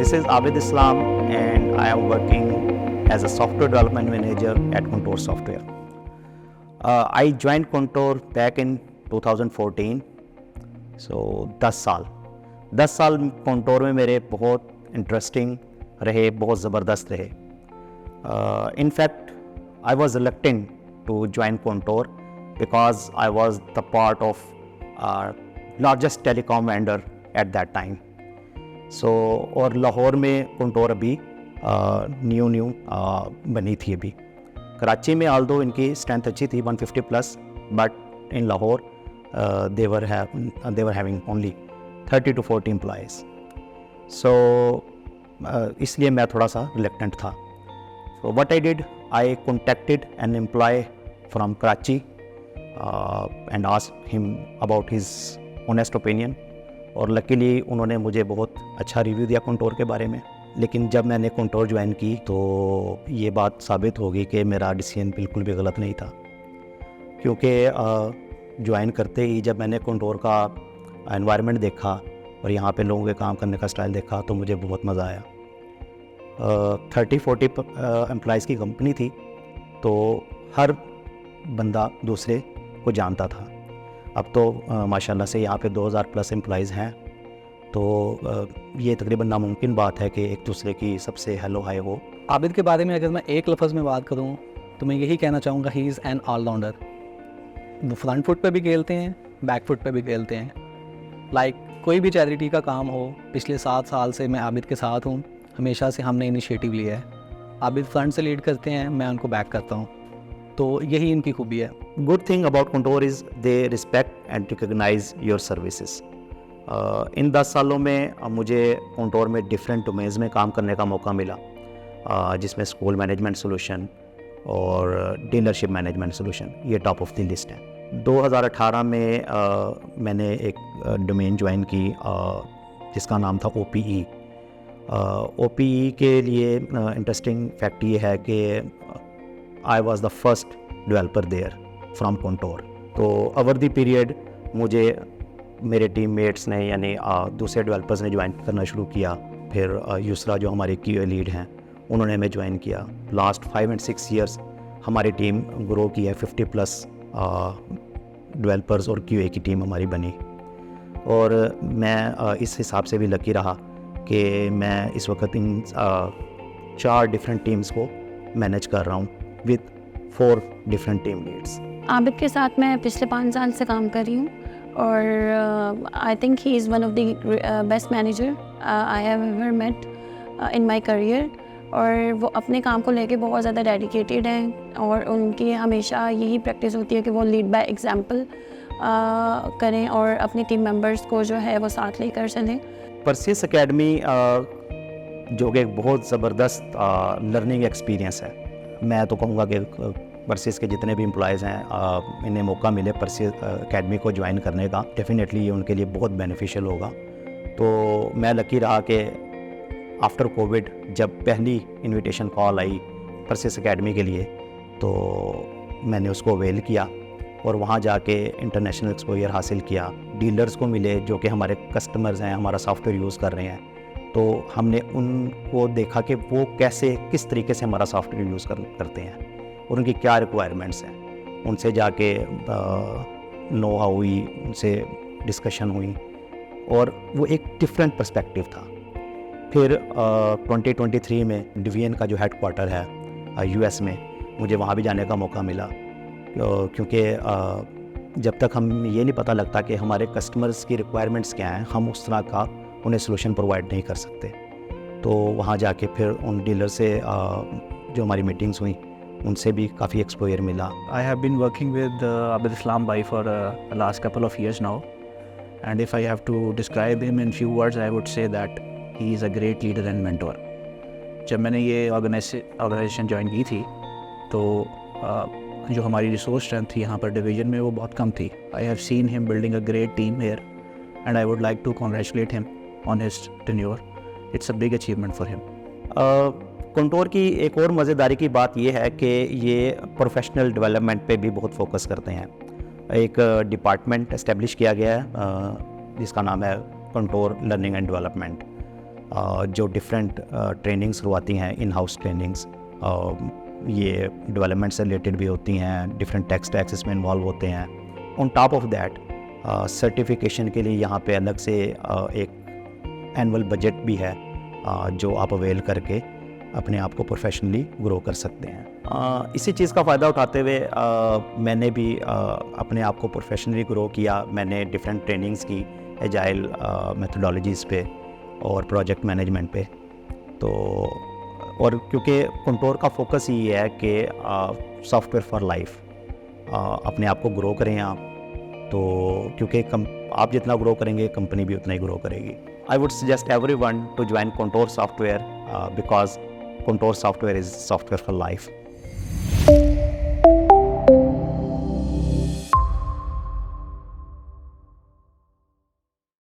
This is Abid Islam and I am working as a software development manager at Contour Software. I joined Contour back in 2014, so 10 साल Contour में मेरे बहुत interesting रहे, बहुत ज़बरदस्त रहे. In fact, I was reluctant to join Contour because I was the part of largest telecom vendor at that time. So और लाहौर में Contour अभी न्यू बनी थी. अभी कराची में although इनकी स्ट्रेंथ अच्छी थी 150 plus, but in Lahore they were having only 30 to 40 employees. So इसलिए मैं थोड़ा सा reluctant था. So what I did, I contacted an employee from Karachi and asked him about his honest opinion. और लकीली उन्होंने मुझे बहुत अच्छा रिव्यू दिया Contour के बारे में. लेकिन जब मैंने Contour ज्वाइन की तो ये बात साबित हो गई कि मेरा डिसीजन बिल्कुल भी गलत नहीं था, क्योंकि ज्वाइन करते ही जब मैंने Contour का एनवायरनमेंट देखा और यहाँ पे लोगों के काम करने का स्टाइल देखा तो मुझे बहुत मज़ा आया. 30-40 एम्प्लॉइज़ की कंपनी थी, तो हर बंदा दूसरे को जानता था. अब तो माशाल्लाह से यहाँ पे 2000 प्लस एम्प्लॉइज़ हैं, तो ये तकरीबन नामुमकिन बात है कि एक दूसरे की सबसे हेलो हाय हो. आबिद के बारे में अगर मैं एक लफ्ज़ में बात करूँ तो मैं यही कहना चाहूँगा, ही इज़ एन ऑलराउंडर. वो फ्रंट फुट पे भी खेलते हैं, बैक फुट पे भी खेलते हैं. कोई भी चैरिटी का काम हो, पिछले 7 साल से मैं आबिद के साथ हूँ. हमेशा से हमने इनिशिएटिव लिया है. आबिद फ्रंट से लीड करते हैं, मैं उनको बैक करता हूँ, तो यही इनकी खूबी है. Good thing about Contour is they respect and recognize your services. इन 10 सालों में मुझे Contour में डिफरेंट डोमेन्स में काम करने का मौका मिला, जिसमें स्कूल मैनेजमेंट सोल्यूशन और डीलरशिप मैनेजमेंट सोल्यूशन ये टॉप ऑफ द लिस्ट है. 2018 में मैंने एक डोमेन ज्वाइन की जिसका नाम था OPE. OPE के लिए इंटरेस्टिंग फैक्ट ये है कि I was the first developer there from Contour. तो ओवर द पीरियड मुझे मेरे टीममेट्स ने यानी दूसरे डेवलपर्स ने ज्वाइन करना शुरू किया. फिर यूसरा जो हमारे QA लीड हैं उन्होंने हमें ज्वाइन किया. लास्ट 5 and 6 ईयर्स हमारी टीम ग्रो की है. 50 प्लस डेवलपर्स और QA की टीम हमारी बनी. और मैं इस हिसाब से भी लकी रहा कि मैं इस वक्त इन 4 डिफरेंट टीम्स को मैनेज कर रहा हूँ with 4 different team leads. Abid के साथ मैं पिछले 5 साल से काम कर रही हूँ और I think he is one of the best manager I have ever met in my career. और वो अपने काम को लेके बहुत ज़्यादा डेडिकेटेड हैं और उनकी हमेशा यही प्रैक्टिस होती है कि वो लीड बाय एग्जांपल करें और अपनी टीम मेंबर्स को जो है वो साथ लेकर चलें. परसियस एकेडमी जो कि एक बहुत ज़बरदस्त लर्निंग एक्सपीरियंस है. मैं तो कहूँगा कि परसियस के जितने भी एम्प्लॉयज़ हैं इन्हें मौका मिले परसियस एकेडमी को ज्वाइन करने का, डेफिनेटली ये उनके लिए बहुत बेनिफिशियल होगा. तो मैं लकी रहा कि आफ्टर कोविड जब पहली इनविटेशन कॉल आई परसियस एकेडमी के लिए तो मैंने उसको अवेल किया और वहाँ जाके इंटरनेशनल एक्सपोजर हासिल किया. डीलर्स को मिले जो कि हमारे कस्टमर्स हैं, हमारा सॉफ्टवेयर यूज़ कर रहे हैं, तो हमने उनको देखा कि वो किस तरीके से हमारा सॉफ्टवेयर यूज़ करते हैं और उनकी क्या रिक्वायरमेंट्स हैं. उनसे जाके नो हाउ हुई, उनसे डिस्कशन हुई और वो एक डिफरेंट पर्सपेक्टिव था. फिर 2023 में डिवीजन का जो हेडक्वार्टर है US में, मुझे वहाँ भी जाने का मौका मिला, क्योंकि जब तक हम ये नहीं पता लगता कि हमारे कस्टमर्स की रिक्वायरमेंट्स क्या हैं, हम उस तरह का उन्हें सोल्यूशन प्रोवाइड नहीं कर सकते. तो वहाँ जाके फिर उन डीलर से जो हमारी मीटिंग्स हुई उनसे भी काफ़ी एक्सपोजर मिला. I have been working with Abid Islam Bhai for the last couple of years now, and if I have to describe him in few words, I would say that he is a great leader and mentor. जब मैंने ये organisation join की थी तो जो हमारी resource strength थी यहाँ पर डिवीजन में वो बहुत कम थी. I have seen him building a great team here and I would like to congratulate him on his tenure. It's a big achievement for him. Contour की एक और मज़ेदारी की बात ये है कि ये प्रोफेशनल डेवलपमेंट पे भी बहुत फोकस करते हैं. एक डिपार्टमेंट इस्टेब्लिश किया गया है जिसका नाम है Contour लर्निंग एंड डेवलपमेंट. जो डिफरेंट ट्रेनिंग्स करवाती हैं, इन हाउस ट्रेनिंग्स, ये डेवलपमेंट से रिलेटेड भी होती हैं, डिफरेंट टैक्स इसमें इन्वॉल्व होते हैं। On top of that certification के लिए यहाँ पे अलग से एक एनुअल बजट भी है जो आप अवेल करके अपने आप को प्रोफेशनली ग्रो कर सकते हैं। इसी चीज़ का फ़ायदा उठाते हुए मैंने भी अपने आप को प्रोफेशनली ग्रो किया। मैंने डिफरेंट ट्रेनिंग्स की एजाइल मेथोडोलॉजीज़ पे और प्रोजेक्ट मैनेजमेंट पे। तो और क्योंकि कंटोर का फोकस ही है कि सॉफ्टवेयर फॉर लाइफ, अपने आप को ग्रो करें आप, तो क्योंकि आप जितना ग्रो करेंगे कंपनी भी उतना ही ग्रो करेगी। I would suggest everyone to join Contour software because Contour software is software for life.